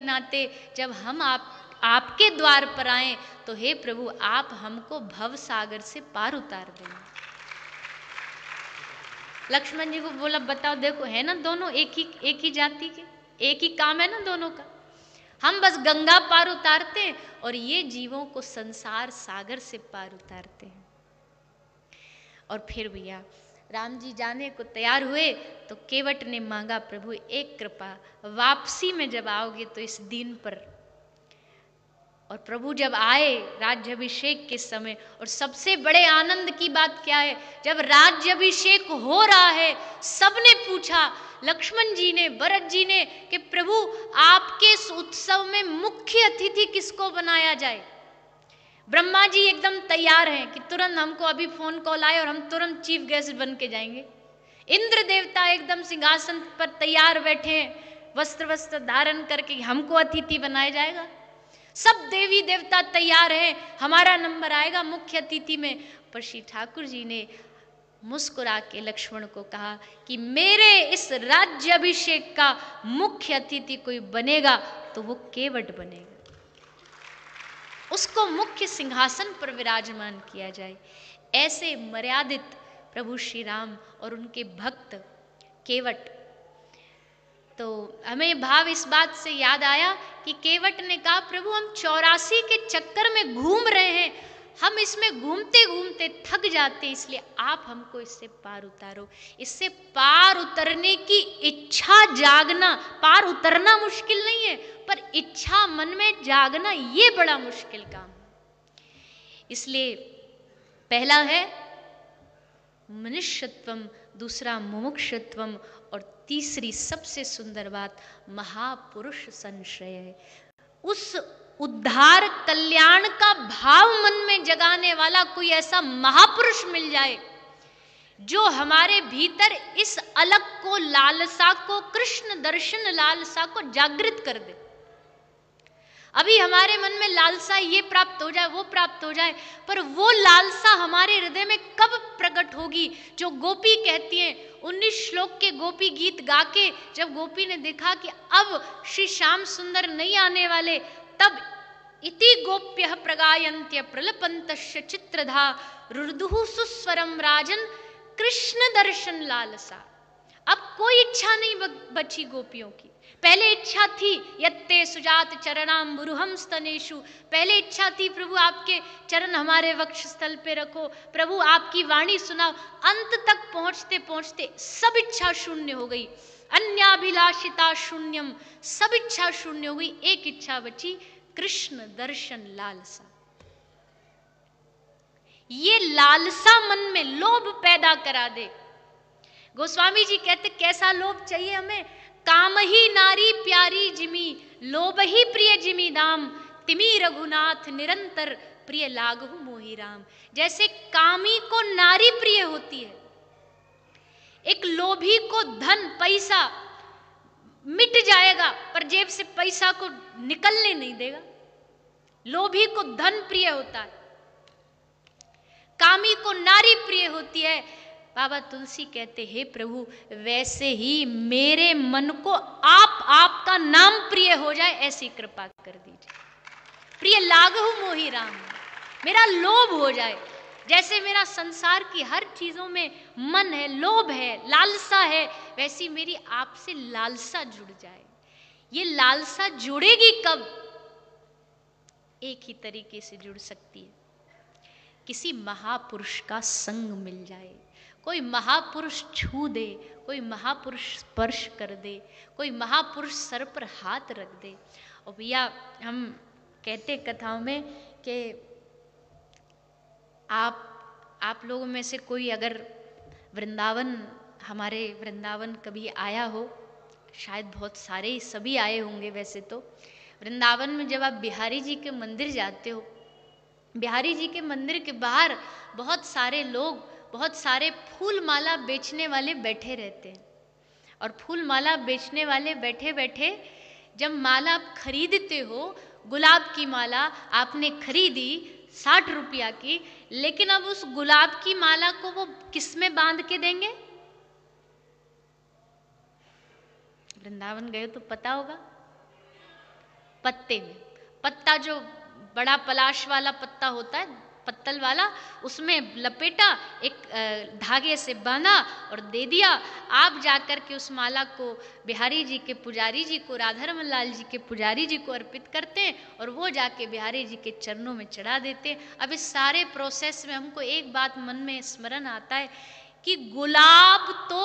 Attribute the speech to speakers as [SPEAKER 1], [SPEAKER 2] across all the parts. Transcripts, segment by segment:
[SPEAKER 1] नाते जब हम आपके द्वार पर आए तो हे प्रभु आप हमको भव सागर से पार उतार देना। लक्ष्मण जी को बोला बताओ, देखो है ना दोनों एक ही जाति के, एक ही काम है ना दोनों का। हम बस गंगा पार उतारते हैं और ये जीवों को संसार सागर से पार उतारते हैं। और फिर भैया राम जी जाने को तैयार हुए तो केवट ने मांगा, प्रभु एक कृपा, वापसी में जब आओगे तो इस दिन पर। और प्रभु जब आए राज्याभिषेक के समय, और सबसे बड़े आनंद की बात क्या है, जब राज्याभिषेक हो रहा है सबने पूछा, लक्ष्मण जी ने, भरत जी ने, कि प्रभु आपके इस उत्सव में मुख्य अतिथि किसको बनाया जाए। ब्रह्मा जी एकदम तैयार हैं कि तुरंत हमको अभी फोन कॉल आए और हम तुरंत चीफ गेस्ट बन के जाएंगे। इंद्र देवता एकदम सिंहासन पर तैयार बैठे हैं, वस्त्र धारण करके हमको अतिथि बनाया जाएगा। सब देवी देवता तैयार हैं, हमारा नंबर आएगा मुख्य अतिथि में। पर श्री ठाकुर जी ने मुस्कुरा के लक्ष्मण को कहा कि मेरे इस राज्याभिषेक का मुख्य अतिथि कोई बनेगा तो वो केवट बनेगा, उसको मुख्य सिंहासन पर विराजमान किया जाए। ऐसे मर्यादित प्रभु श्री राम और उनके भक्त केवट। तो हमें भाव इस बात से याद आया कि केवट ने कहा, प्रभु हम 84 के चक्कर में घूम रहे हैं, हम इसमें घूमते घूमते थक जाते, इसलिए आप हमको इससे पार उतारो। इससे पार उतरने की इच्छा जागना, पार उतरना मुश्किल नहीं है, पर इच्छा मन में जागना ये बड़ा मुश्किल काम है। इसलिए पहला है मनुष्यत्वम, दूसरा मुमुक्षुत्वम, और तीसरी सबसे सुंदर बात महापुरुष संश्रय है। उस उद्धार कल्याण का भाव मन में जगाने वाला कोई ऐसा महापुरुष मिल जाए जो हमारे भीतर इस अलग को, लालसा को, कृष्ण दर्शन लालसा को जागृत कर दे। अभी हमारे मन में लालसा ये प्राप्त हो जाए, वो प्राप्त हो जाए, पर वो लालसा हमारे हृदय में कब प्रकट होगी। जो गोपी कहती है 19 श्लोक के गोपी गीत गा के, जब गोपी ने देखा कि अब श्री श्याम सुंदर नहीं आने वाले, तब इति गोप्यः प्रगायन्त्य प्रलपन्तश्च चित्रधा रुर्दुः सुस्वरम राजन कृष्ण दर्शन लालसा। अब कोई इच्छा नहीं बची गोपियों की। पहले इच्छा थी यत्ते सुजात चरणाम्बुरुहं स्तनेषु, पहले इच्छा थी प्रभु आपके चरण हमारे वक्षस्थल पे रखो, प्रभु आपकी वाणी सुनाओ। अंत तक पहुंचते पहुंचते सब इच्छा शून्य हो गई, अन्याभिलाषिता शून्यम, सब इच्छा शून्य हो गई। एक इच्छा बची, कृष्ण दर्शन लालसा। ये लालसा मन में लोभ पैदा करा दे। गोस्वामी जी कहते कैसा लोभ चाहिए हमें, काम ही नारी प्यारी जिमी, लोभ ही प्रिय जिमी दाम, तिमी रघुनाथ निरंतर प्रिय लागहु मोहि राम। जैसे कामी को नारी प्रिय होती है, एक लोभी को धन पैसा मिट जाएगा पर जेब से पैसा को निकलने नहीं देगा। लोभी को धन प्रिय होता है, कामी को नारी प्रिय होती है। बाबा तुलसी कहते हे प्रभु वैसे ही मेरे मन को आपका नाम प्रिय हो जाए, ऐसी कृपा कर दीजिए। प्रिय लागहु मोहि राम, मेरा लोभ हो जाए। जैसे मेरा संसार की हर चीजों में मन है, लोभ है, लालसा है, वैसी मेरी आपसे लालसा जुड़ जाए। ये लालसा जुड़ेगी कब? एक ही तरीके से जुड़ सकती है, किसी महापुरुष का संग मिल जाए, कोई महापुरुष छू दे, कोई महापुरुष स्पर्श कर दे, कोई महापुरुष सर पर हाथ रख दे। और भैया हम कहते कथाओं में कि आप लोगों में से कोई अगर वृंदावन, हमारे वृंदावन कभी आया हो, शायद बहुत सारे सभी आए होंगे वैसे तो। वृंदावन में जब आप बिहारी जी के मंदिर जाते हो, बिहारी जी के मंदिर के बाहर बहुत सारे लोग, बहुत सारे फूल माला बेचने वाले बैठे रहते हैं। और फूल माला बेचने वाले बैठे बैठे जब माला आप खरीदते हो, गुलाब की माला आपने खरीदी 60 रुपया की, लेकिन अब उस गुलाब की माला को वो किस में बांध के देंगे? वृंदावन गए तो पता होगा, पत्ते में, पत्ता जो बड़ा पलाश वाला पत्ता होता है, पत्तल वाला, उसमें लपेटा, एक धागे से बांधा और दे दिया। आप जाकर के उस माला को बिहारी जी के पुजारी जी को, राधारमन लाल जी के पुजारी जी को अर्पित करते हैं और वो जाके बिहारी जी के चरणों में चढ़ा देते हैं। अब इस सारे प्रोसेस में हमको एक बात मन में स्मरण आता है कि गुलाब तो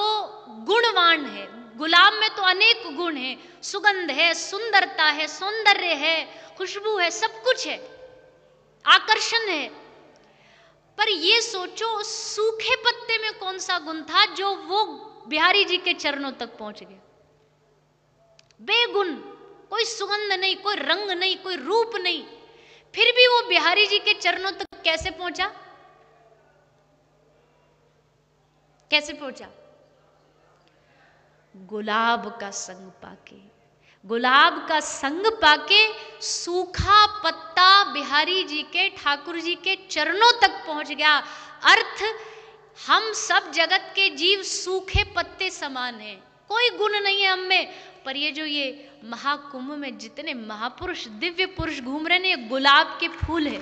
[SPEAKER 1] गुणवान है, गुलाब में तो अनेक गुण हैं, सुगंध है, सुंदरता है, सौंदर्य है, खुशबू है, सब कुछ है, आकर्षण है। पर ये सोचो सूखे पत्ते में कौन सा गुण था जो वो बिहारी जी के चरणों तक पहुंच गया? बेगुण, कोई सुगंध नहीं, कोई रंग नहीं, कोई रूप नहीं, फिर भी वो बिहारी जी के चरणों तक कैसे पहुंचा? कैसे पहुंचा? गुलाब का संग पाके, गुलाब का संग पाके सूखा पत्ता बिहारी जी के, ठाकुर जी के चरणों तक पहुंच गया। अर्थ, हम सब जगत के जीव सूखे पत्ते समान हैं, कोई गुण नहीं है हम में। पर ये जो ये महाकुंभ में जितने महापुरुष, दिव्य पुरुष घूम रहे हैं, ये गुलाब के फूल है,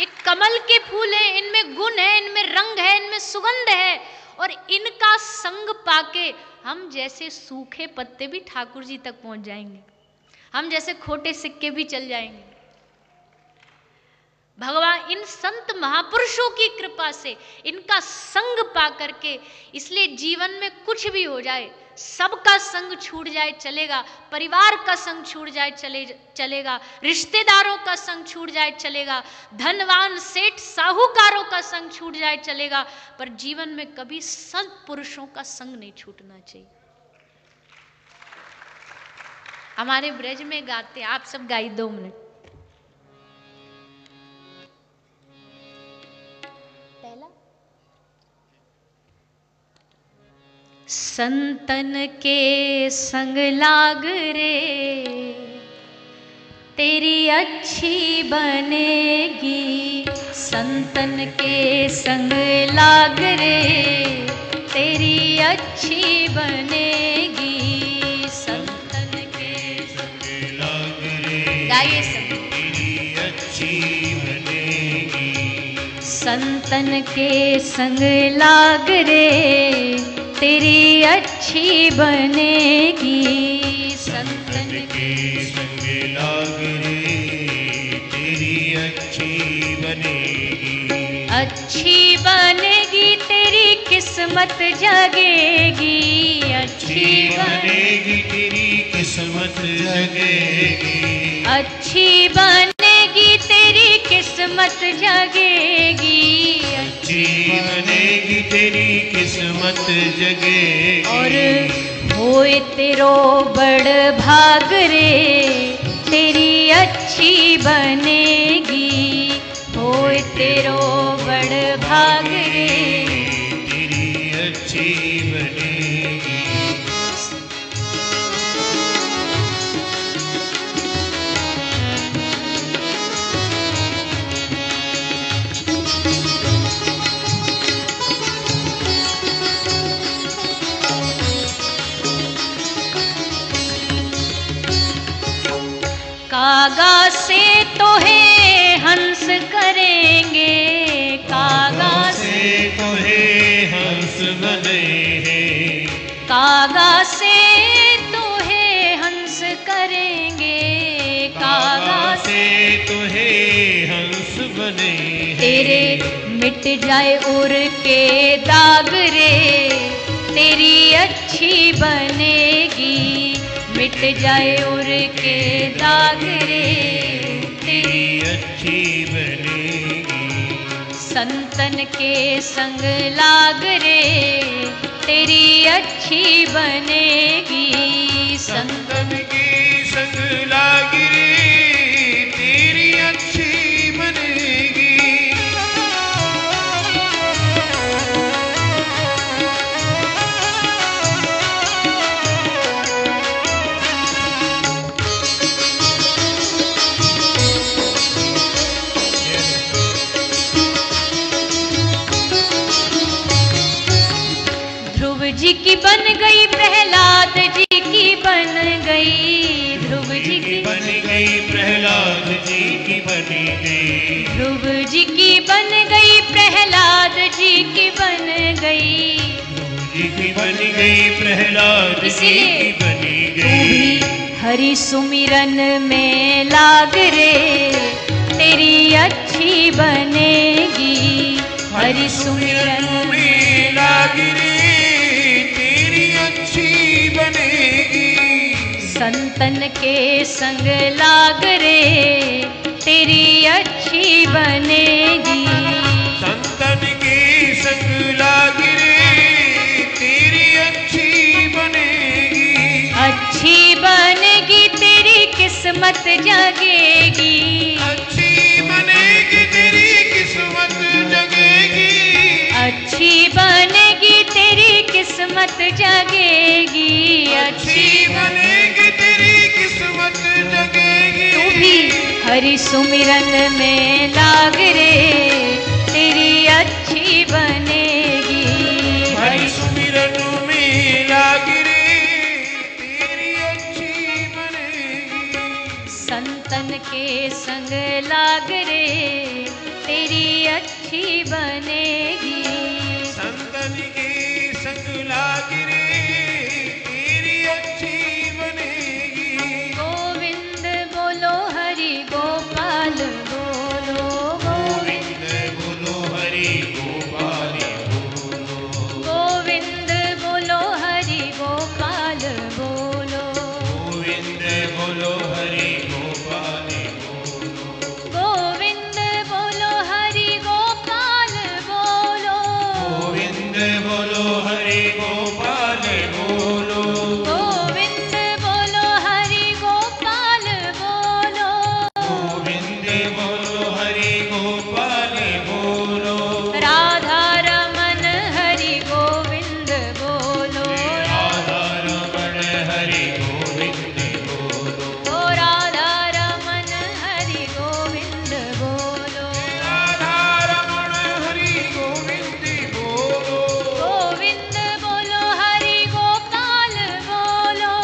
[SPEAKER 1] ये कमल के फूल है, इनमें गुण है, इनमें रंग है, इनमें सुगंध है। और इनका संग पाके हम जैसे सूखे पत्ते भी ठाकुर जी तक पहुंच जाएंगे, हम जैसे खोटे सिक्के भी चल जाएंगे। भगवान इन संत महापुरुषों की कृपा से, इनका संग पा करके, इसलिए जीवन में कुछ भी हो जाए, सबका संग छूट जाए चलेगा, परिवार का संग छूट जाए चलेगा, रिश्तेदारों का संग छूट जाए चलेगा, धनवान सेठ साहूकारों का संग छूट जाए चलेगा, पर जीवन में कभी संत पुरुषों का संग नहीं छूटना चाहिए। हमारे ब्रज में गाते, आप सब गाई 2 मिनट। संतन के संग लाग रे तेरी अच्छी बनेगी, संतन के संग लाग रे तेरी अच्छी बनेगी, संतन के संग लाग रे गाइए सब, तेरी अच्छी बनेगी, संतन के संग लाग रे तेरी अच्छी बनेगी, संतन के संग लाग रे तेरी अच्छी बनेगी, अच्छी बनेगी तेरी किस्मत जगेगी, अच्छी बनेगी तेरी किस्मत जगेगी, अच्छी बनेगी तेरी किस्मत जगेगी, अच्छी बनेगी तेरी किस्मत जगेगी, और होए तेरो बड़ भाग रे तेरी अच्छी बनेगी, होए तेरो बड़ भाग रे तेरी अच्छी बनेगी। कागा से तो है हंस करेंगे, कागा से तो है हंस बने हैं, कागा से तो है हंस करेंगे, कागा से तो है हंस बने, तेरे मिट जाए उर के दाग रे तेरी अच्छी बनेगी, मिट जाए उर के दाग रे तेरी अच्छी बनेगी, संतन के संग लाग रे तेरी अच्छी बनेगी, संतन के संग लाग रे तेरी अच्छी बनेगी। जी की बन गई, प्रहलाद जी की बन गई, ध्रुव जी
[SPEAKER 2] की बन गई, प्रहलाद जी की बन गई,
[SPEAKER 1] ध्रुव जी की बन गई, प्रहलाद जी की बन गई,
[SPEAKER 2] जी की बन गई, प्रहलाद जी की बन गई।
[SPEAKER 1] हरि सुमिरन में लाग रे, तेरी अच्छी बनेगी। हरि सुमिरन
[SPEAKER 2] में लाग रे, तेरी अच्छी बनेगी।
[SPEAKER 1] संतन के संग लाग रे, तेरी अच्छी बनेगी।
[SPEAKER 2] संतन के संग लाग रे, तेरी अच्छी बनेगी।
[SPEAKER 1] अच्छी बनेगी, तेरी किस्मत जगेगी।
[SPEAKER 2] अच्छी बनेगी, तेरी किस्मत जगेगी।
[SPEAKER 1] अच्छी बनेगी, तेरी किस्मत जगेगी।
[SPEAKER 2] अच्छी बनेगी, तेरी किस्मत जगेगी।
[SPEAKER 1] तू भी हरि सुमिरन में लाग रे, तेरी अच्छी बनेगी।
[SPEAKER 2] हरि सुमिरन में लाग रे, तेरी अच्छी बनेगी।
[SPEAKER 1] संतन के संग लाग रे, तेरी अच्छी बनेगी।
[SPEAKER 2] संतन के संग लाग रे, तेरी अच्छी बनेगी।
[SPEAKER 1] गोविंद बोलो हरि गोपाल बोलो,
[SPEAKER 2] गोविंद बोलो हरि गोपाल बोलो,
[SPEAKER 1] गोविंद बोलो हरि गोपाल बोलो,
[SPEAKER 2] गोविंद बोलो हरि गोपाल बोलो,
[SPEAKER 1] गोविंद बोलो हरि गोपाल बोलो,
[SPEAKER 2] गोविंद बोलो हरि गोपाल बोलो,
[SPEAKER 1] गोविंद बोलो हरि गोपाल बोलो,
[SPEAKER 2] गोविंद बोलो हरि गोपाल बोलो।
[SPEAKER 1] राधा रमन हरि गोविंद बोलो,
[SPEAKER 2] राधा रमण हरि गोविंद बोलो,
[SPEAKER 1] ओ राधा रमन हरि गोविंद बोलो,
[SPEAKER 2] राधा रमण हरि गोविंद बोलो,
[SPEAKER 1] गोविंद बोलो हरि गोपाल बोलो,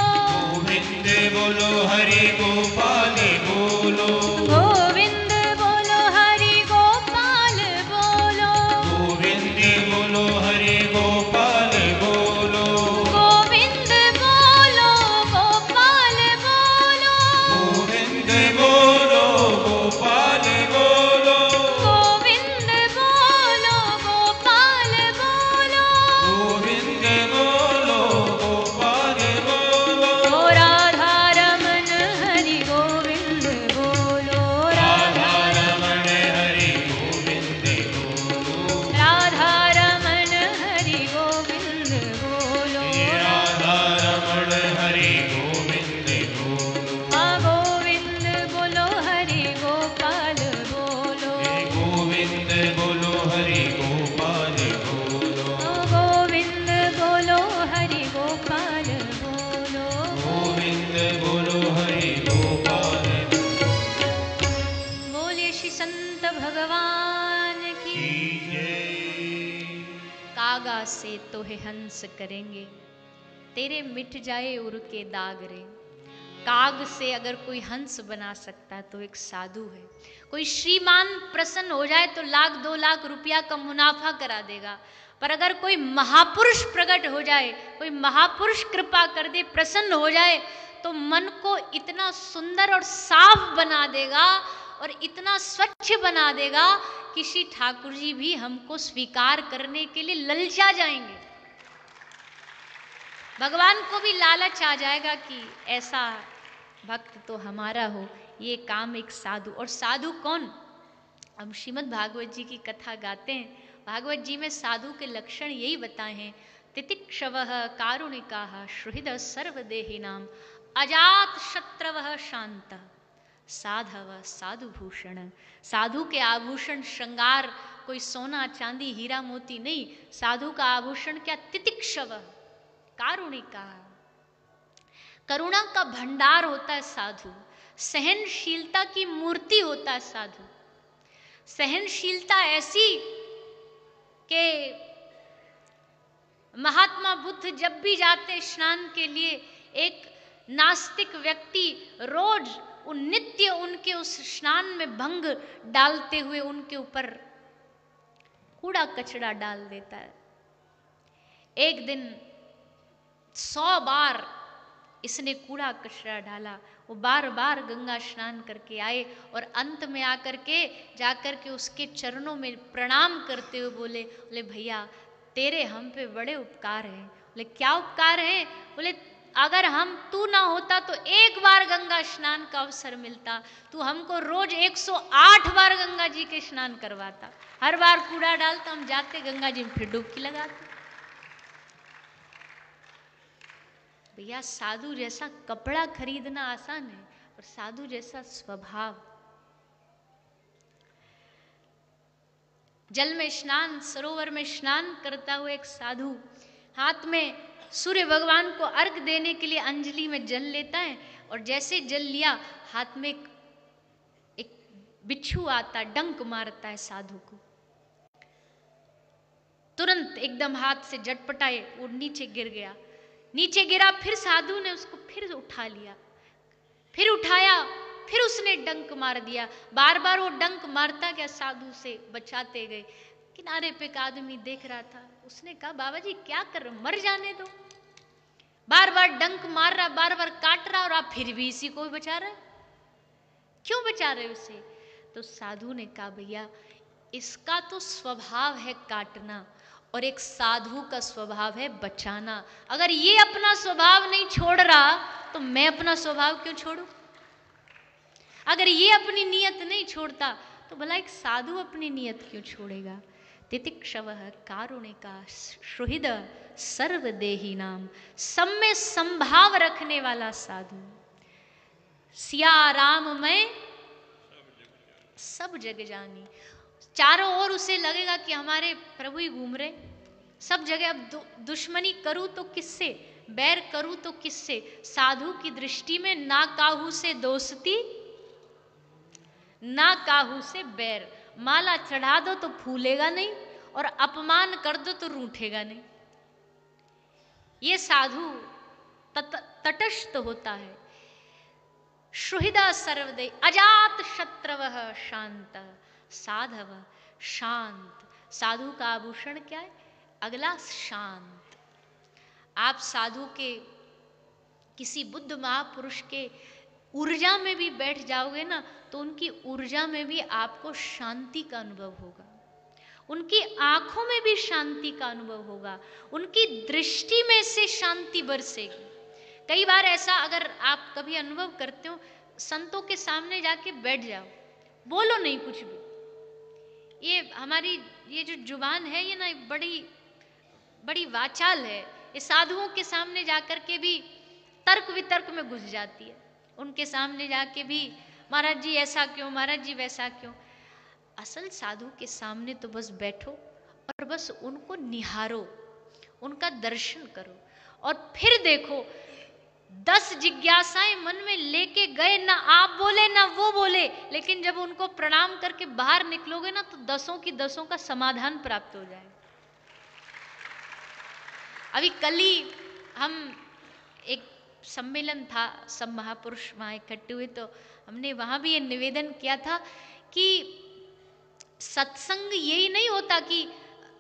[SPEAKER 2] गोविंद बोलो हरि गोपाल बोलो,
[SPEAKER 1] गोविंद बोलो हरि गोपाल बोलो,
[SPEAKER 2] गोविंद बोलो हरि गोपाल बोलो,
[SPEAKER 1] गोविंद बोलो गोपाल बोलो,
[SPEAKER 2] गोविंद बोलो गोपाल बोलो,
[SPEAKER 1] गोविंद बोलो गोपाल बोलो,
[SPEAKER 2] गोविंद बोलो गोपाल बोलो,
[SPEAKER 1] ओ राधा रमन हरि गोविंद बोलो,
[SPEAKER 2] राधा रमण हरि गोविंद बोलो,
[SPEAKER 1] राधा रमन हरि गोविंद बोलो,
[SPEAKER 2] राधा रमण हरि गोविंद बोलो,
[SPEAKER 1] आ गोविंद बोलो हरि गोपाल बोलो,
[SPEAKER 2] गोविंद बोलो हरि गोपाल बोलो,
[SPEAKER 1] ओ गोविंद बोलो हरि गोपाल बोलो,
[SPEAKER 2] गोविंद बोलो हरि गोपाल
[SPEAKER 1] बोलिए श्री संत भगवान की।
[SPEAKER 2] की जय।
[SPEAKER 1] कागा से तोहे हंस करेंगे, तेरे मिट जाए उर के दाग रे। काग से अगर कोई हंस बना सकता है तो एक साधु है। कोई श्रीमान प्रसन्न हो जाए तो 1-2 लाख रुपया का मुनाफा करा देगा, पर अगर कोई महापुरुष प्रकट हो जाए, कोई महापुरुष कृपा कर दे, प्रसन्न हो जाए, तो मन को इतना सुंदर और साफ बना देगा और इतना स्वच्छ बना देगा कि श्री ठाकुर जी भी हमको स्वीकार करने के लिए ललचा जाएंगे। भगवान को भी लालच आ जाएगा कि ऐसा भक्त तो हमारा हो। ये काम एक साधु, और साधु कौन? हम श्रीमद् भागवत जी की कथा गाते हैं, भागवत जी में साधु के लक्षण यही बताए हैं। तितिक्षवः कारुणिकाः सुहृदः सर्वदेहिनां अजात शत्रवः शांतः साधव साधुभूषण। साधु के आभूषण श्रृंगार कोई सोना चांदी हीरा मोती नहीं, साधु का आभूषण क्या? तितिक्षव, कारुणिका, करुणा का भंडार होता है साधु। सहनशीलता की मूर्ति होता है साधु। सहनशीलता ऐसी कि महात्मा बुद्ध जब भी जाते स्नान के लिए, एक नास्तिक व्यक्ति रोज नित्य उनके उस स्नान में भंग डालते हुए उनके ऊपर कूड़ा कचरा डाल देता है। एक दिन 100 बार इसने कूड़ा कचरा डाला। वो बार बार गंगा स्नान करके आए और अंत में आकर के जाकर के उसके चरणों में प्रणाम करते हुए बोले भैया तेरे हम पे बड़े उपकार हैं। बोले क्या उपकार है? बोले अगर तू ना होता तो एक बार गंगा स्नान का अवसर मिलता, तू हमको रोज 108 बार गंगा जी के स्नान करवाता। हर बार कूड़ा डालता, हम जाते गंगा जी में फिर डुबकी लगाते। भैया साधु जैसा कपड़ा खरीदना आसान है और साधु जैसा स्वभाव। जल में स्नान, सरोवर में स्नान करता हुआ एक साधु हाथ में सूर्य भगवान को अर्घ देने के लिए अंजलि में जल लेता है और जैसे जल लिया हाथ में एक बिच्छू आता, डंक मारता है साधु को। तुरंत एकदम हाथ से झटपटाए वो नीचे गिर गया। नीचे गिरा, फिर साधु ने उसको फिर उठा लिया, फिर उठाया, फिर उसने डंक मार दिया। बार बार वो डंक मारता गया, साधु से बचाते गए। किनारे पे एक आदमी देख रहा था, उसने कहा बाबा जी क्या कर रहे हो, मर जाने दो। बार बार डंक मार रहा, बार बार काट रहा और आप फिर भी इसी को बचा रहे, क्यों बचा रहे हो उसे? तो साधु ने कहा भैया इसका तो स्वभाव है काटना और एक साधु का स्वभाव है बचाना। अगर ये अपना स्वभाव नहीं छोड़ रहा तो मैं अपना स्वभाव क्यों छोड़ूं? अगर ये अपनी नियत नहीं छोड़ता तो भला एक साधु अपनी नियत क्यों छोड़ेगा? तितिक्षवः कारुणिका सुहृद सर्वदेही नाम। सब में संभाव रखने वाला साधु। सिया राम में सब जग जानी। चारों ओर उसे लगेगा कि हमारे प्रभु ही घूम रहे सब जगह। अब दुश्मनी करूं तो किससे, बैर करूं तो किससे? साधु की दृष्टि में ना काहू से दोस्ती, ना काहू से बैर। माला चढ़ा दो तो फूलेगा नहीं और अपमान कर दो तो रूठेगा नहीं। ये साधु तटस्थ होता है। सुहृदा सर्वदे अजात शत्रवः शांत साधव शांत। साधु का आभूषण क्या है? अगला शांत। आप साधु के किसी बुद्ध महापुरुष के ऊर्जा में भी बैठ जाओगे ना तो उनकी ऊर्जा में भी आपको शांति का अनुभव होगा। उनकी आंखों में भी शांति का अनुभव होगा। उनकी दृष्टि में से शांति बरसेगी। कई बार ऐसा अगर आप कभी अनुभव करते हो, संतों के सामने जाके बैठ जाओ, बोलो नहीं कुछ भी। ये हमारी ये जो जुबान है ये ना बड़ी बड़ी वाचाल है। ये साधुओं के सामने जाकर के भी तर्क वितर्क में घुस जाती है। उनके सामने जाके भी महाराज जी ऐसा क्यों, महाराज जी वैसा क्यों। असल साधु के सामने तो बस बैठो और बस उनको निहारो, उनका दर्शन करो और फिर देखो 10 जिज्ञासाएं मन में लेके गए, ना आप बोले ना वो बोले, लेकिन जब उनको प्रणाम करके बाहर निकलोगे ना तो 10 की 10 का समाधान प्राप्त हो जाए। अभी कल ही हम एक सम्मेलन था, सब महापुरुष वहां इकट्ठे हुए, तो हमने वहां भी ये निवेदन किया था कि सत्संग यही नहीं होता कि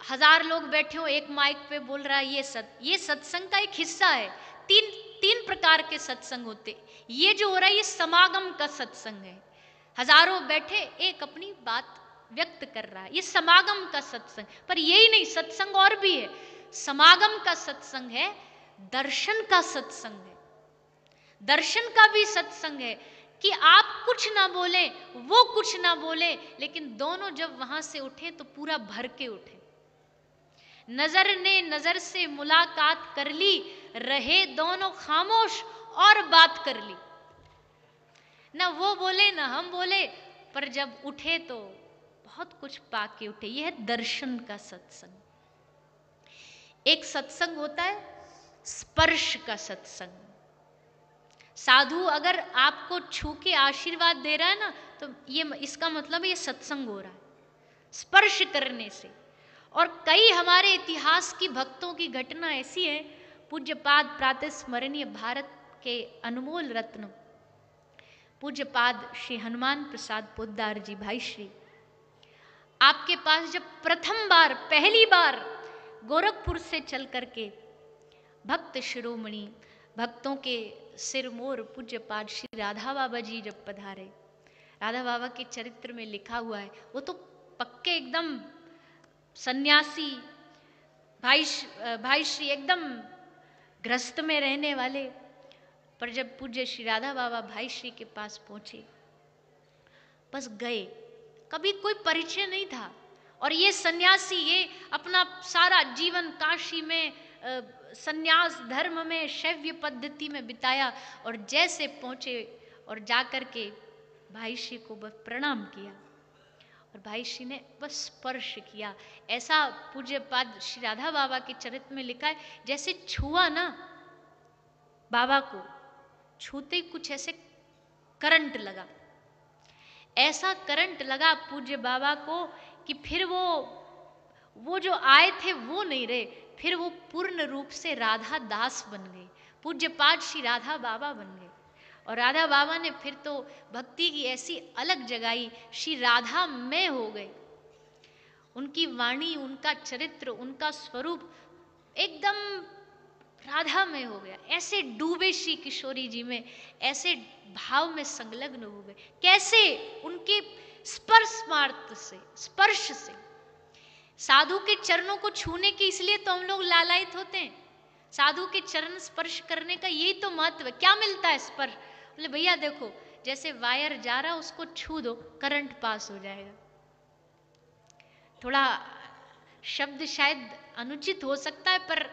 [SPEAKER 1] 1000 लोग बैठे हो, एक माइक पे बोल रहा है। ये सत्संग का एक हिस्सा है। तीन प्रकार के सत्संग होते। ये जो हो रहा है ये समागम का सत्संग है। हजारों बैठे, एक अपनी बात व्यक्त कर रहा है, ये समागम का सत्संग। पर यही नहीं, सत्संग और भी है। समागम का सत्संग है, दर्शन का सत्संग है। दर्शन का भी सत्संग है कि आप कुछ ना बोले, वो कुछ ना बोले, लेकिन दोनों जब वहां से उठे तो पूरा भर के उठे। नजर ने नजर से मुलाकात कर ली, रहे दोनों खामोश और बात कर ली। ना वो बोले ना हम बोले, पर जब उठे तो बहुत कुछ पाके उठे। यह है दर्शन का सत्संग। एक सत्संग होता है स्पर्श का सत्संग। साधु अगर आपको छू के आशीर्वाद दे रहा है ना तो ये इसका मतलब ये सत्संग हो रहा है स्पर्श करने से। और कई हमारे इतिहास की भक्तों की घटना ऐसी है, पूज्यपाद प्रातः स्मरणीय भारत के अनमोल रत्न पूज्यपाद श्री हनुमान प्रसाद पोद्दार जी भाई श्री, आपके पास जब प्रथम बार पहली बार गोरखपुर से चल करके भक्त शिरोमणि भक्तों के सिरमोर पूज्यपाद श्री राधा बाबा जी जब पधारे, राधा बाबा के चरित्र में लिखा हुआ है, वो तो पक्के एकदम सन्यासी भाई श्री एकदम गृहस्थ में रहने वाले, पर जब पूज्य श्री राधा बाबा भाई श्री के पास पहुंचे, बस गए, कभी कोई परिचय नहीं था। और ये सन्यासी ये अपना सारा जीवन काशी में सन्यास धर्म में शैव्य पद्धति में बिताया, और जैसे पहुंचे और जाकर के भाई श्री को बस प्रणाम किया, और भाई श्री ने बस स्पर्श किया। ऐसा पूज्यपाद श्री राधा बाबा के चरित्र में लिखा है, जैसे छुआ ना बाबा को, छूते ही कुछ ऐसे करंट लगा, ऐसा करंट लगा पूज्य बाबा को कि फिर वो जो आए थे वो नहीं रहे, फिर वो पूर्ण रूप से राधा दास बन गए, पूज्यपाद श्री राधा बाबा बन गए। और राधा बाबा ने फिर तो भक्ति की ऐसी अलग जगाई, श्री राधा में हो गए। उनकी वाणी, उनका चरित्र, उनका स्वरूप एकदम राधा में हो गया। ऐसे डूबे श्री किशोरी जी में, ऐसे भाव में संलग्न हो गए। कैसे? उनके स्पर्श से। साधु के चरणों को छूने की इसलिए तो हम लोग लालायित होते हैं, साधु के चरण स्पर्श करने का यही तो महत्व है। क्या मिलता है स्पर्श? बोले भैया देखो, जैसे वायर जा रहा उसको छू दो, करंट पास हो जाएगा। थोड़ा शब्द शायद अनुचित हो सकता है, पर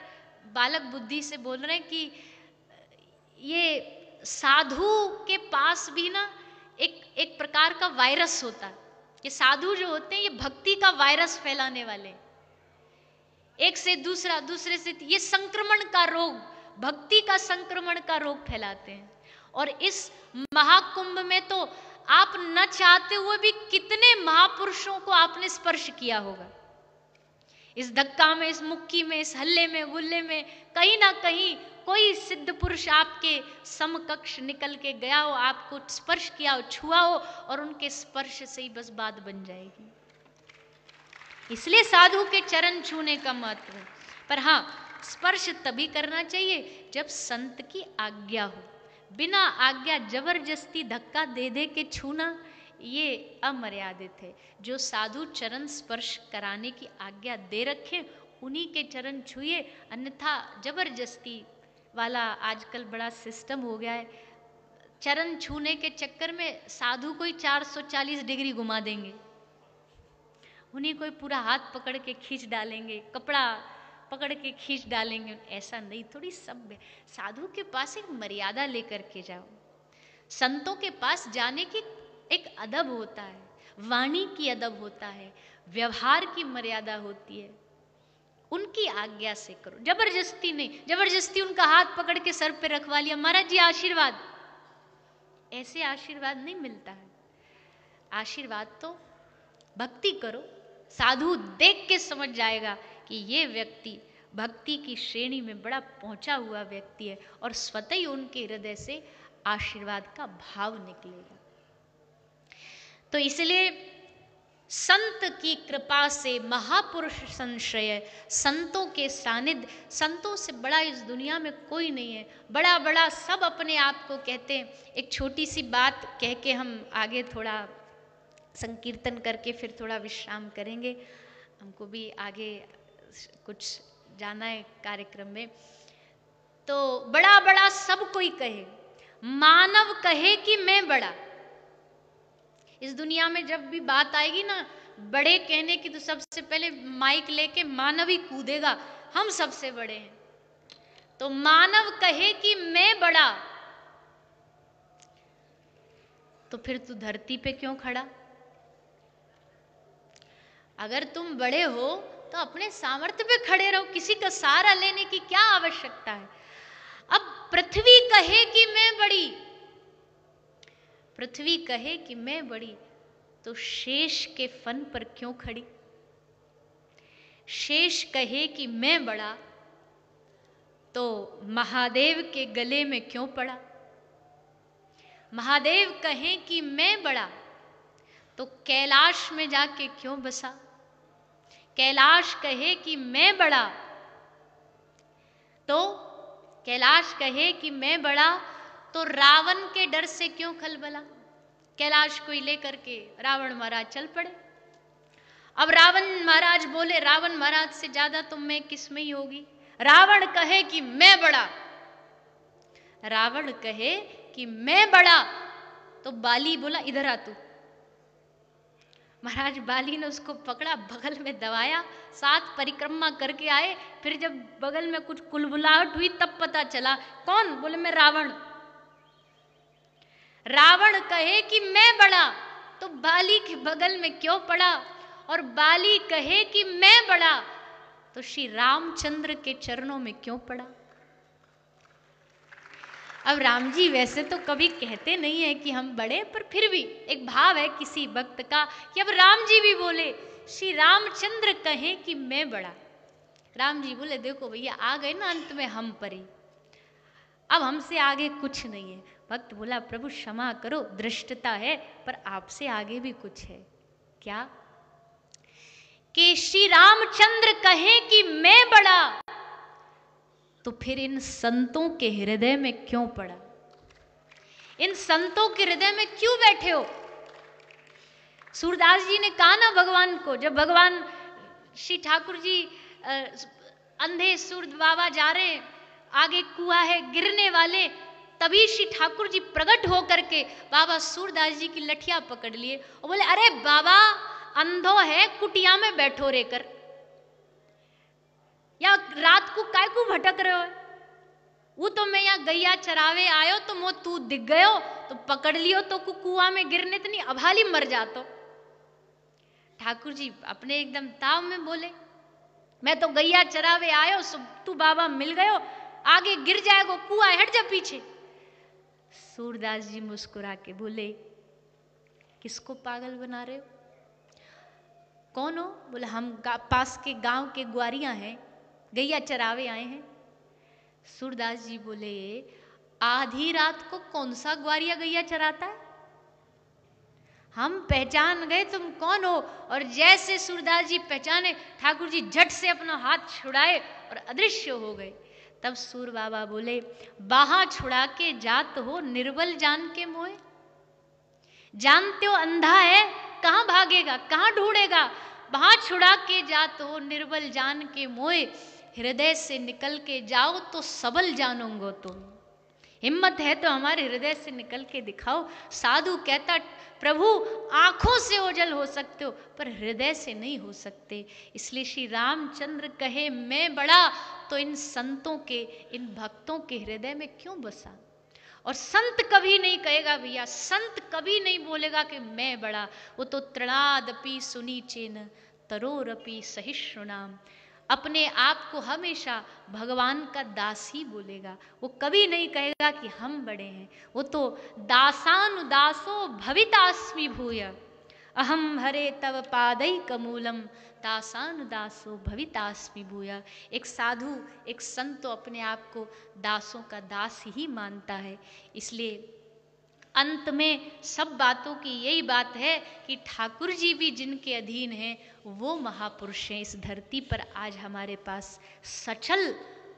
[SPEAKER 1] बालक बुद्धि से बोल रहे हैं कि ये साधु के पास भी ना एक प्रकार का वायरस होता है। ये साधु जो होते हैं ये भक्ति का वायरस फैलाने वाले, एक से दूसरा, दूसरे से, ये संक्रमण का रोग, भक्ति का संक्रमण का रोग फैलाते हैं। और इस महाकुंभ में तो आप न चाहते हुए भी कितने महापुरुषों को आपने स्पर्श किया होगा। इस धक्का में, इस मुक्की में, इस हल्ले में गुल्ले में कहीं ना कहीं कोई सिद्ध पुरुष आपके समकक्ष निकल के गया हो, आपको स्पर्श किया हो, छुआ हो, और उनके स्पर्श से ही बस बात बन जाएगी। इसलिए साधु के चरण छूने का महत्व है। पर हाँ, स्पर्श तभी करना चाहिए जब संत की आज्ञा हो। बिना आज्ञा जबरदस्ती धक्का दे दे के छूना ये अमर्यादित है। जो साधु चरण स्पर्श कराने की आज्ञा दे रखे उन्हीं के चरण छुए, अन्यथा जबरदस्ती वाला आजकल बड़ा सिस्टम हो गया है। चरण छूने के चक्कर में साधु को ही 440 डिग्री घुमा देंगे, उन्हीं को पूरा हाथ पकड़ के खींच डालेंगे, कपड़ा पकड़ के खींच डालेंगे। ऐसा नहीं, थोड़ी सभ्य साधु के पास एक मर्यादा लेकर के जाओ। संतों के पास जाने की एक अदब होता है, वाणी की अदब होता है, व्यवहार की मर्यादा होती है। उनकी आज्ञा से करो, जबरदस्ती नहीं। जबरदस्ती उनका हाथ पकड़ के सर पे रखवा लिया, महाराज जी आशीर्वाद, ऐसे आशीर्वाद नहीं मिलता है। आशीर्वाद तो भक्ति करो, साधु देख के समझ जाएगा कि ये व्यक्ति भक्ति की श्रेणी में बड़ा पहुंचा हुआ व्यक्ति है, और स्वतः ही उनके हृदय से आशीर्वाद का भाव निकलेगा। तो इसलिए संत की कृपा से महापुरुष संश्रय, संतों के सानिध्य, संतों से बड़ा इस दुनिया में कोई नहीं है। बड़ा बड़ा सब अपने आप को कहते हैं। एक छोटी सी बात कह के हम आगे थोड़ा संकीर्तन करके फिर थोड़ा विश्राम करेंगे, हमको भी आगे कुछ जाना है कार्यक्रम में। तो बड़ा बड़ा सब कोई कहे, मानव कहे कि मैं बड़ा। इस दुनिया में जब भी बात आएगी ना बड़े कहने की, तो सबसे पहले माइक लेके मानव ही कूदेगा, हम सबसे बड़े हैं। तो मानव कहे कि मैं बड़ा, तो फिर तू धरती पे क्यों खड़ा? अगर तुम बड़े हो तो अपने सामर्थ्य पे खड़े रहो, किसी का सहारा लेने की क्या आवश्यकता है? अब पृथ्वी कहे कि मैं बड़ी, पृथ्वी कहे कि मैं बड़ी, तो शेष के फन पर क्यों खड़ी? शेष कहे कि मैं बड़ा, तो महादेव के गले में क्यों पड़ा? महादेव कहें कि मैं बड़ा, तो कैलाश में जाके क्यों बसा? कैलाश कहे कि मैं बड़ा, तो कैलाश कहे कि मैं बड़ा, तो रावण के डर से क्यों खलबला? कैलाश को लेकर के रावण महाराज चल पड़े। अब रावण महाराज बोले, रावण महाराज से ज्यादा तुम में किस में ही होगी? रावण कहे कि मैं बड़ा, रावण कहे कि मैं बड़ा, तो बाली बोला इधर आ तू। महाराज बाली ने उसको पकड़ा, बगल में दबाया, 7 परिक्रमा करके आए। फिर जब बगल में कुछ कुलबुलाहट हुई तब पता चला कौन? बोले मैं रावण। रावण कहे कि मैं बड़ा, तो बाली के बगल में क्यों पड़ा? और बाली कहे कि मैं बड़ा, तो श्री रामचंद्र के चरणों में क्यों पड़ा? अब राम जी वैसे तो कभी कहते नहीं है कि हम बड़े, पर फिर भी एक भाव है किसी भक्त का कि अब राम जी भी बोले, श्री रामचंद्र कहें कि मैं बड़ा। राम जी बोले देखो भैया, आ गए ना अंत में हम परी, अब हमसे आगे कुछ नहीं है। भक्त बोला प्रभु क्षमा करो, दृष्टता है, पर आपसे आगे भी कुछ है। क्या? कि श्री रामचंद्र कहें कि मैं बड़ा, तो फिर इन संतों के हृदय में क्यों पड़ा? इन संतों के हृदय में क्यों बैठे हो? सूरदास जी ने कहा ना भगवान को, जब भगवान श्री ठाकुर जी अंधे सूरद बाबा जा रहे हैं, आगे कुआं है, गिरने वाले, तभी श्री ठाकुर जी प्रकट होकर के बाबा सूरदास जी की लठिया पकड़ लिए और बोले अरे बाबा अंधो है, कुटिया में बैठो रेकर, या रात को काय को भटक रहे हो? वो तो मैं यहाँ गैया चरावे आयो तो मो तू दिख गयो तो पकड़ लियो तो कुआं में गिरने तो नहीं, अब हाल ही मर जातो। ठाकुर जी अपने एकदम ताव में बोले मैं तो गैया चरावे आयो, तू बाबा मिल गयो, आगे गिर जाएगो कुआं, हट जा पीछे। सूरदास जी मुस्कुरा के बोले किसको पागल बना रहे हो? कौन हो? बोले हम पास के गांव के ग्वारियां हैं, गैया चरावे आए हैं। सूरदास जी बोले आधी रात को कौन सा ग्वारिया गैया चराता है? हम पहचान गए तुम कौन हो। और जैसे सूरदास जी पहचाने, ठाकुर जी झट से अपना हाथ छुड़ाए और अदृश्य हो गए। तब सूर बाबा बोले बाहा छुड़ा के जात हो निर्बल जान के मोए, जानते हो अंधा है कहां भागेगा, कहां ढूंढेगा, बाहा छुड़ा के जात हो निर्बल जान के मोए, हृदय से निकल के जाओ तो सबल जानोगे तुम। हिम्मत है तो हमारे हृदय से निकल के दिखाओ। साधु कहता प्रभु आंखों से ओझल हो सकते हो पर हृदय से नहीं हो सकते। इसलिए श्री रामचंद्र कहे मैं बड़ा, तो इन संतों के, इन भक्तों के हृदय में क्यों बसा? और संत कभी नहीं कहेगा भैया, संत कभी नहीं बोलेगा कि मैं बड़ा। वो तो तृणादपि सुनीचेन तरोरपि सहिष्णुनाम, अपने आप को हमेशा भगवान का दास ही बोलेगा। वो कभी नहीं कहेगा कि हम बड़े हैं। वो तो दासानुदासो भवितास्मि भूय, अहम हरे तव पादैकमूलम दासानुदासो भवितास्मि भूय। एक साधु, एक संत तो अपने आप को दासों का दास ही मानता है। इसलिए अंत में सब बातों की यही बात है कि ठाकुर जी भी जिनके अधीन हैं वो महापुरुष हैं। इस धरती पर आज हमारे पास सचल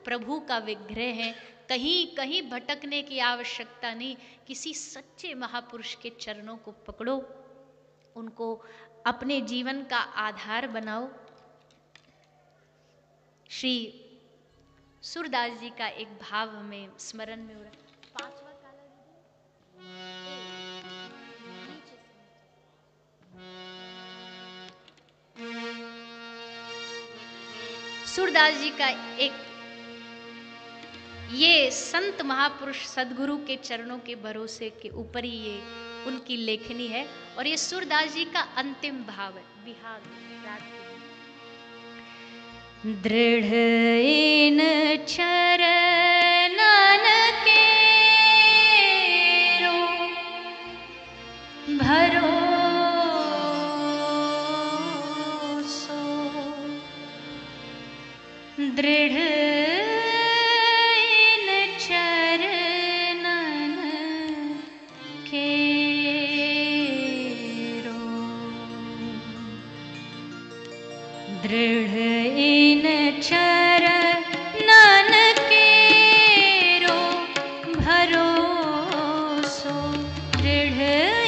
[SPEAKER 1] प्रभु का विग्रह है, कहीं कहीं भटकने की आवश्यकता नहीं। किसी सच्चे महापुरुष के चरणों को पकड़ो, उनको अपने जीवन का आधार बनाओ। श्री सूरदास जी का एक भाव हमें स्मरण में हो रहा है। सूरदास जी का एक ये संत महापुरुष सदगुरु के चरणों के भरोसे के ऊपर ही ये उनकी लेखनी है। और ये सूरदास जी का अंतिम भाव है, विहाग दृढ़ इन चरणन के रो भरोसो, दृढ़ दृढ़ इन चरणन केरो भरोसो, दृढ़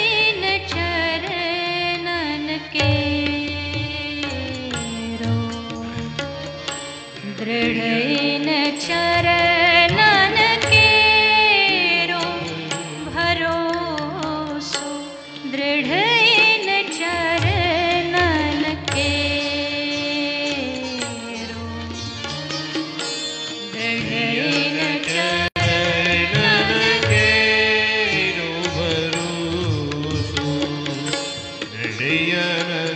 [SPEAKER 1] इन चरणन केरो, दृढ़ इन चरणन केरो भरोसो, दृढ़ इन चरणन केरो, दृढ़ इन चरणन
[SPEAKER 2] केरो भरोसो, दृढ़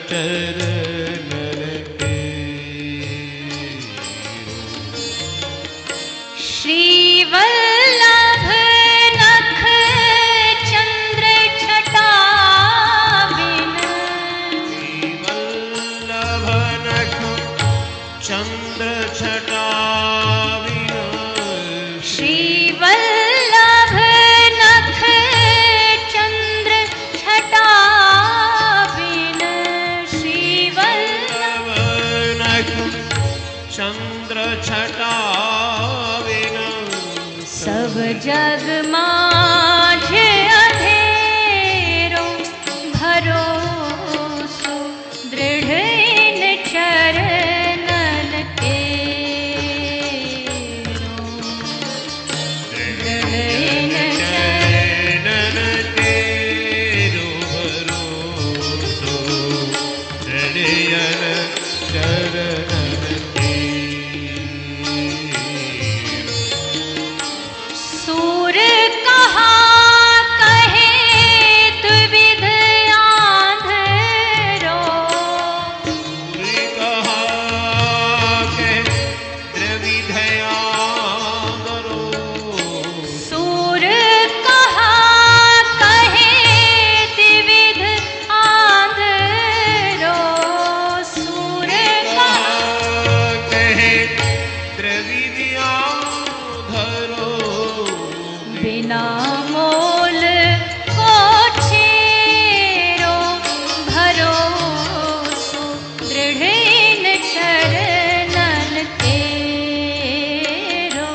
[SPEAKER 2] चरणन
[SPEAKER 1] श्रीवल्लभ नख चंद्र छटा बिन,
[SPEAKER 2] श्रीवल्लभ नख चंद्र छटा बिन,
[SPEAKER 1] श्रीवल्लभ नख चंद्र छटा बिन, श्रीवल्लभ
[SPEAKER 2] नख चंद्र छटा बिन,
[SPEAKER 1] सब जग माझ अंधेरो भरोसो, दृढ़ इन चरणन केरो, दृढ़ इन
[SPEAKER 2] चरणन केरो भरोसो, दृढ़ चरणन
[SPEAKER 1] सूर कहा कहे द्विविध आंधरो,
[SPEAKER 2] सूर कहा के द्विविध आंधरो,
[SPEAKER 1] सूर कहा कहे द्विविध आंधरो, सूर कहा
[SPEAKER 2] कहे द्विविध आंधरो,
[SPEAKER 1] बिना मोल को छेरो भरोसो, दृढ़ इन चरणन केरो,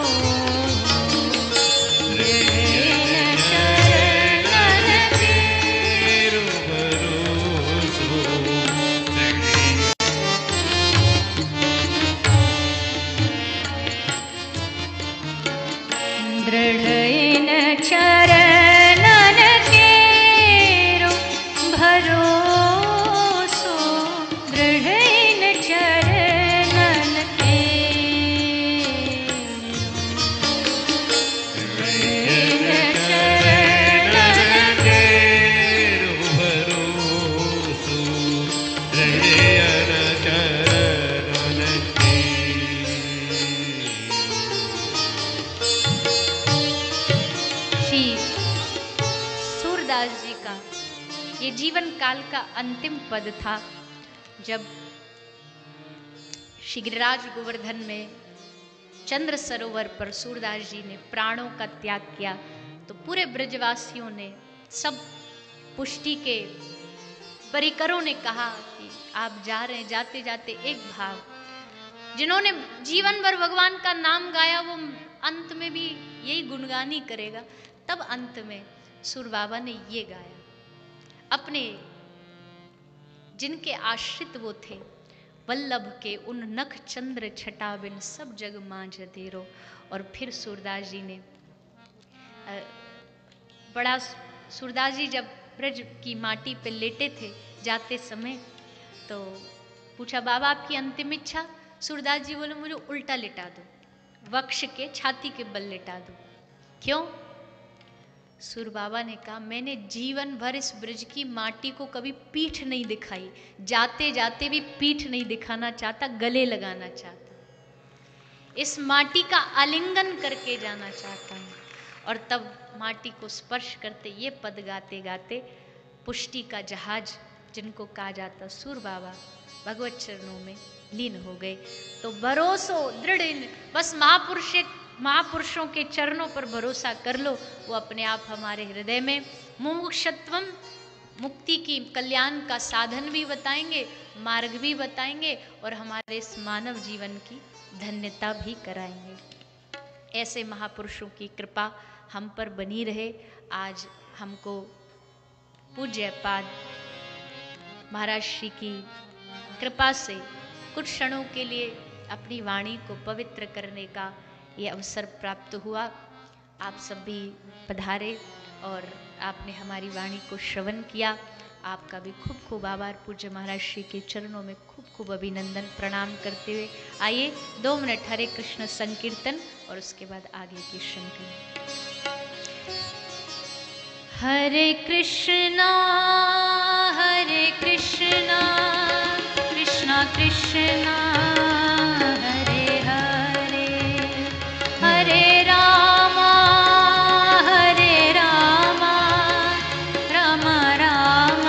[SPEAKER 1] दृढ़ इन चरणन
[SPEAKER 2] केरो भरोसो,
[SPEAKER 1] दृढ़ इन चरणन केरो भरोसो, दृढ़ इन चरणन केरो, दृढ़ इन चरणन
[SPEAKER 2] केरो भरोसो, दृढ़ चरणन
[SPEAKER 1] श्री सूरदास जी का ये जीवन काल का अंतिम पद था। जब श्री गिरिराज गोवर्धन में चंद्र सरोवर पर सूरदास जी ने प्राणों का त्याग किया, तो पूरे ब्रजवासियों ने, सब पुष्टि के परिकरों ने कहा कि आप जा रहे हैं, जाते जाते एक भाव, जिन्होंने जीवन भर भगवान का नाम गाया वो अंत में भी यही गुणगान ही करेगा। तब अंत में सूर बाबा ने ये गाया, अपने जिनके आश्रित वो थे, वल्लभ के उन नख चंद्र छटा बिन, सब जग मांझ अंधेरो। और फिर सूरदास जी ने बड़ा, सूरदास जी जब ब्रज की माटी पे लेटे थे जाते समय, तो पूछा बाबा आपकी अंतिम इच्छा? सूरदास जी बोले मुझे उल्टा लिटा दो, वक्ष के छाती के बल लिटा दो। क्यों? सूर बाबा ने कहा मैंने जीवन भर इस ब्रज की माटी को कभी पीठ नहीं दिखाई, जाते जाते भी पीठ नहीं दिखाना चाहता, गले लगाना चाहता, इस माटी का आलिंगन करके जाना चाहता हूँ। और तब माटी को स्पर्श करते ये पद गाते गाते पुष्टि का जहाज जिनको कहा जाता सूर बाबा भगवत चरणों में लीन हो गए। तो भरोसो दृढ़, बस महापुरुषों के चरणों पर भरोसा कर लो, वो अपने आप हमारे हृदय में मुक्ति की, कल्याण का साधन भी बताएंगे, मार्ग भी बताएंगे और हमारे इस मानव जीवन की धन्यता भी कराएंगे। ऐसे महापुरुषों की कृपा हम पर बनी रहे। आज हमको पूज्य पाद महाराज श्री की कृपा से कुछ क्षणों के लिए अपनी वाणी को पवित्र करने का ये अवसर प्राप्त हुआ। आप सब भी पधारे और आपने हमारी वाणी को श्रवण किया। आपका भी खूब खूब आभार। पूज्य महाराज श्री के चरणों में खूब खूब अभिनंदन प्रणाम करते हुए आइए 2 मिनट हरे कृष्ण संकीर्तन और उसके बाद आगे की श्रृंखला। हरे कृष्णा कृष्णा कृष्णा हरे हरे, हरे रामा राम राम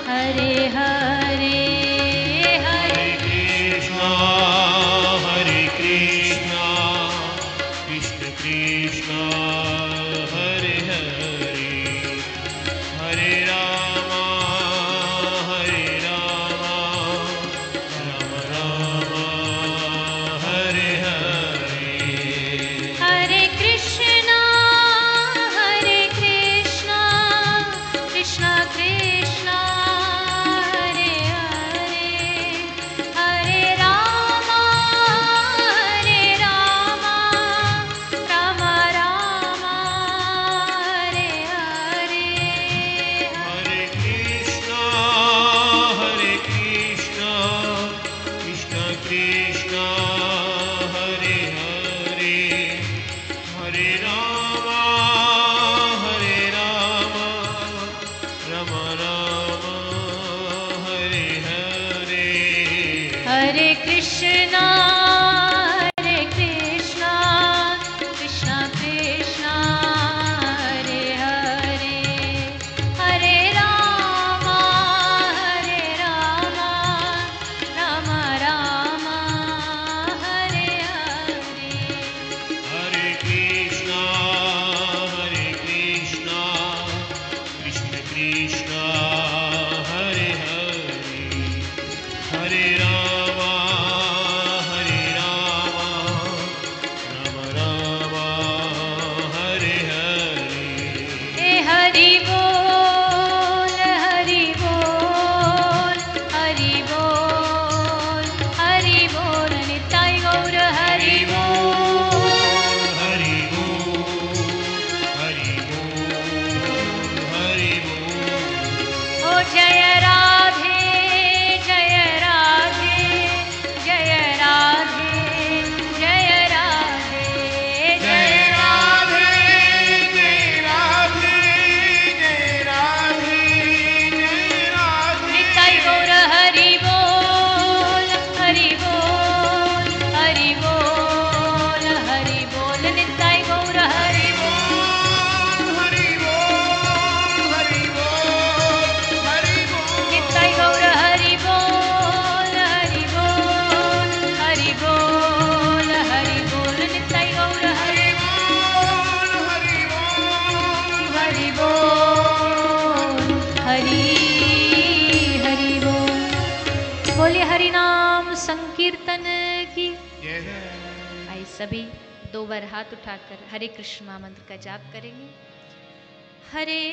[SPEAKER 1] हरे हरे, हरे
[SPEAKER 2] कृष्णा कृष्ण कृष्णा हरे हरे, हरे राम राम राम हरे हरे,
[SPEAKER 1] हरे कृष्णा कृष्णा कृष्णा हरे हरे, हरे राम राम राम हरे हरे,
[SPEAKER 2] हरे कृष्णा कृष्ण कृष्ण हरे हरे, हरे राम राम राम हरे हरे,
[SPEAKER 1] हरे कृष्णा कृष्णा कृष्णा हरे हरे, हरे राम राम राम हरे हरे,
[SPEAKER 2] हरे कृष्णा कृष्ण कृष्ण हरे हरे, हरे राम राम हरे हरे,
[SPEAKER 1] हे हरि बोल हरि बोल हरि बोल हरि बोल, निताय गौर हरि बोल।
[SPEAKER 2] हरि बोल हरि बोल हरि बोल,
[SPEAKER 1] ओ जय राधे जय राधे जय राधे जय राधे जय राधे, निताय गौर हरि बोल हरि बोल हरि बोल हरि बोल, निताय गौर हरि निताय गौर हरि बोल हरि बोल हरि बोल हरि बोल, निताय गौर हरि हरि बोल हरि हरि बोल। बोले हरि नाम संकीर्तन की। आई सभी 2 बार हाथ उठाकर हरे कृष्ण महामंत्र का जाप करेंगे। हरे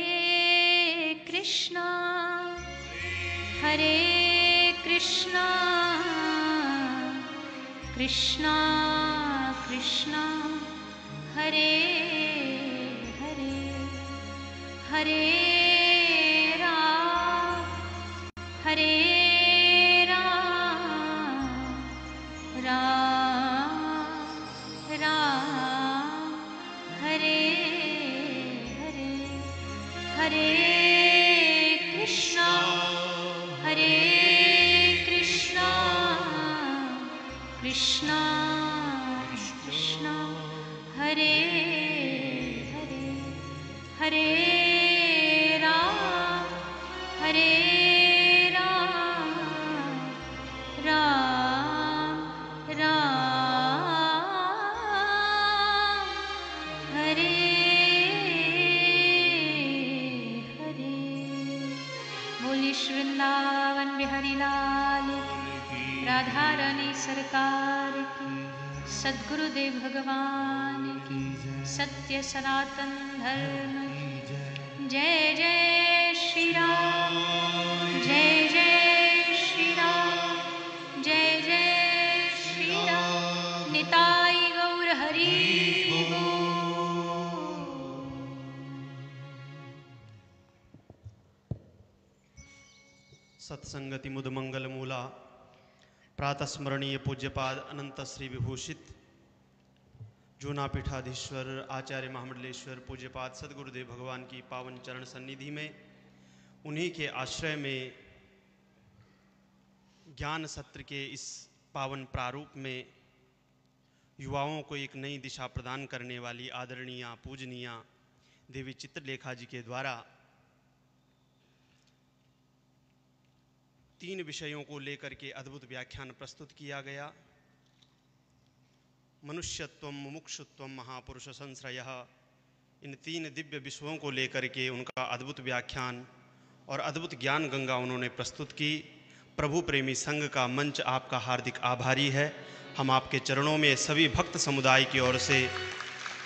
[SPEAKER 1] कृष्णा कृष्णा कृष्णा हरे हरे, हरे राम राम हरे हरे, हरे कृष्णा कृष्णा कृष्णा हरे हरे, हरे राम राम हरे हरे। रजनीश वृंदावन बिहारी लाल की, राधा रानी सरकार की, सद्गुरुदेव भगवान की, सत्य सनातन धर्म की। जय जय श्री राम, जय जय श्री राम, जय जय श्री राम। निताई गौर हरि बोल।
[SPEAKER 3] सत्संगति मुद मंगल मूला, प्रातः स्मरणीय पूज्यपाद अनंत श्री विभूषित जूना पीठाधीश्वर आचार्य महामंडलेश्वर पूज्यपाद सदगुरुदेव भगवान की पावन चरण सन्निधि में, उन्हीं के आश्रय में ज्ञान सत्र के इस पावन प्रारूप में युवाओं को एक नई दिशा प्रदान करने वाली आदरणीय पूजनीय देवी चित्रलेखा जी के द्वारा 3 विषयों को लेकर के अद्भुत व्याख्यान प्रस्तुत किया गया। मनुष्यत्व, मुमुक्षुत्व, महापुरुष संश्रयः, इन 3 दिव्य विषयों को लेकर के उनका अद्भुत व्याख्यान और अद्भुत ज्ञान गंगा उन्होंने प्रस्तुत की। प्रभु प्रेमी संघ का मंच आपका हार्दिक आभारी है। हम आपके चरणों में सभी भक्त समुदाय की ओर से,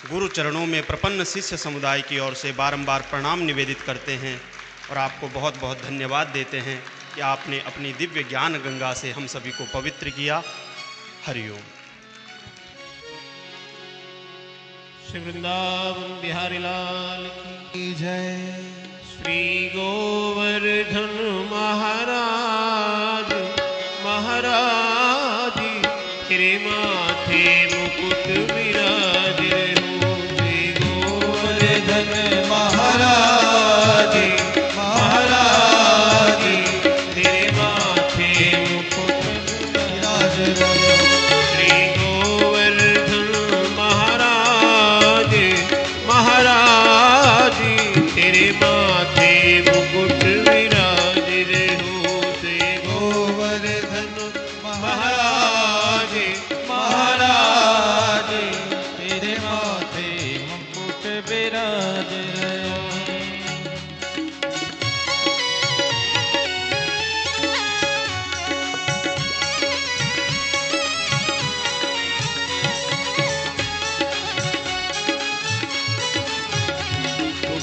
[SPEAKER 3] गुरु चरणों में प्रपन्न शिष्य समुदाय की ओर से बारंबार प्रणाम निवेदित करते हैं और आपको बहुत बहुत धन्यवाद देते हैं कि आपने अपनी दिव्य ज्ञान गंगा से हम सभी को पवित्र किया। हरिओम।
[SPEAKER 2] श्री वृंदावन बिहारी लाल की जय। श्री गोवर्धन महाराज महाराज तेरे माथे मुकुट विराज हो। श्री गोवर्धन महाराज महाराज तेरे माथे मुकुट विराज हो। श्री गोवर्धन महाराज महाराज तेरे माथे मुकुट विराज हो। श्री गोवर्धन महाराज महाराज तेरे माथे मुकुट विराज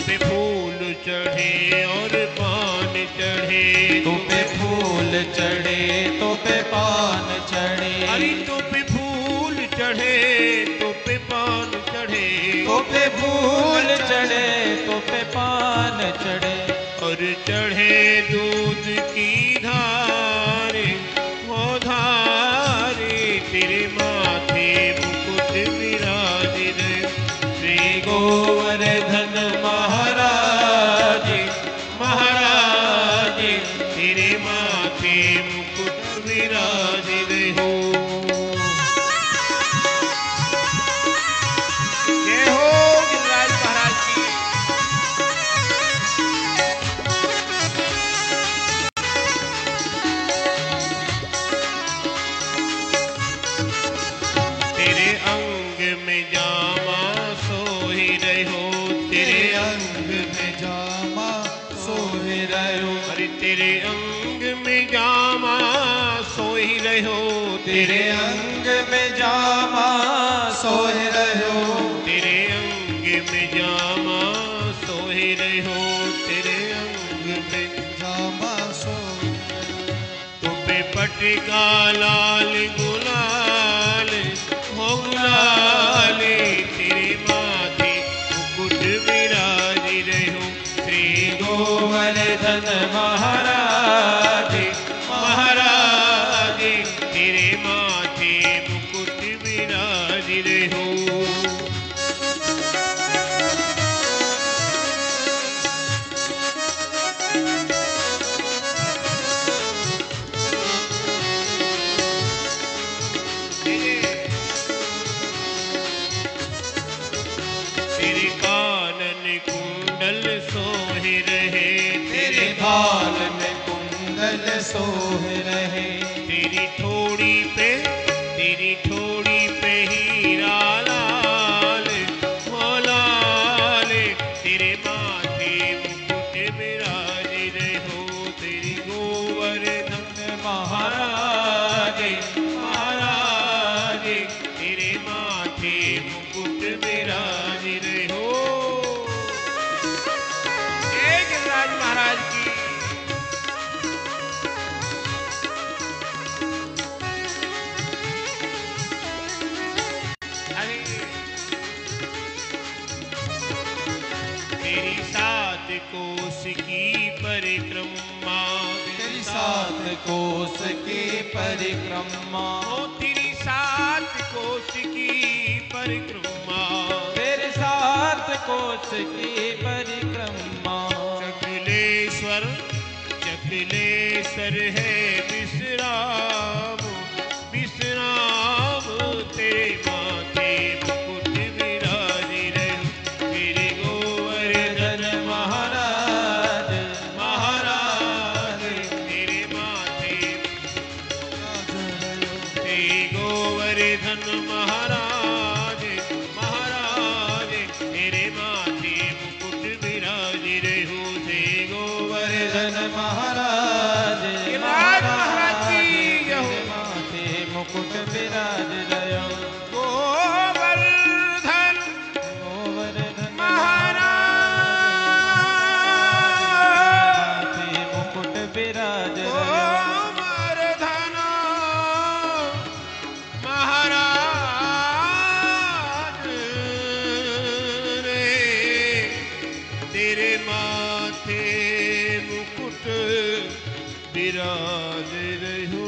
[SPEAKER 2] पे फूल चढ़े और पान चढ़े। तो पे फूल चढ़े तो पे पान चढ़े। अरे तो पे फूल चढ़े तो पे पान चढ़े। तो पे फूल चढ़े तो पे पान चढ़े। और चढ़े दूध की धारे वो धारे तेरे माथे मुकुट विराजित। श्री गोवर्धन महाराज महाराज तेरे माथे मुकुट विराजित हो। जय हो गिरिराज महाराज की। तेरे अंग में जामा सोही रहो। तेरे अंग में जामा सोही रहो। अरे तेरे अंग में जामा सोही रहो। तेरे अंग में जामा सोही रहो। तेरे अंग में जामा सोही रहो। तेरे अंग में जामा सोही रहो। तो पे पटका लाल गुलाल हो गुलाल तेरे माथे मुकुट विराजी रहो। श्री गोवर्धन महाराज महाराज तेरे माथे मुकुट विराजी रहो। तेरे कानन कुंडल सोहे रहे। तेरे कानन कुंडल सोहे रहे। तेरी ठोड़ी पे हीरा लाल हो लाल तेरे माथे मुकुट विराज रहो। तेरी परिक्रमा,
[SPEAKER 4] तेरी 7 कोस की परिक्रमा,
[SPEAKER 2] ओ तेरी 7 कोस की परिक्रमा,
[SPEAKER 4] तेरी 7 कोस की परिक्रमा।
[SPEAKER 2] चकलेश्वर चकलेश्वर है विश्राम, विश्राम तेरे माथे मुकुट विराजी रहे, तेरे गोवर्धन
[SPEAKER 4] महाराज
[SPEAKER 2] महाराज, तेरे माथे तेरे गोवर्धन महाराज महाराज, तेरे माथे मुकुट विराजी रहे, तेरे गोवर्धन
[SPEAKER 4] महाराज
[SPEAKER 2] महाराज की जय हो।
[SPEAKER 4] माथे मुकुट विराज रयो,
[SPEAKER 2] गोवर्धन
[SPEAKER 4] गोवर्धन
[SPEAKER 2] महाराज,
[SPEAKER 4] माथे मुकुट विराज रयो,
[SPEAKER 2] गोवर्धन महाराज रे, तेरे माथे मुकुट विराज रहो।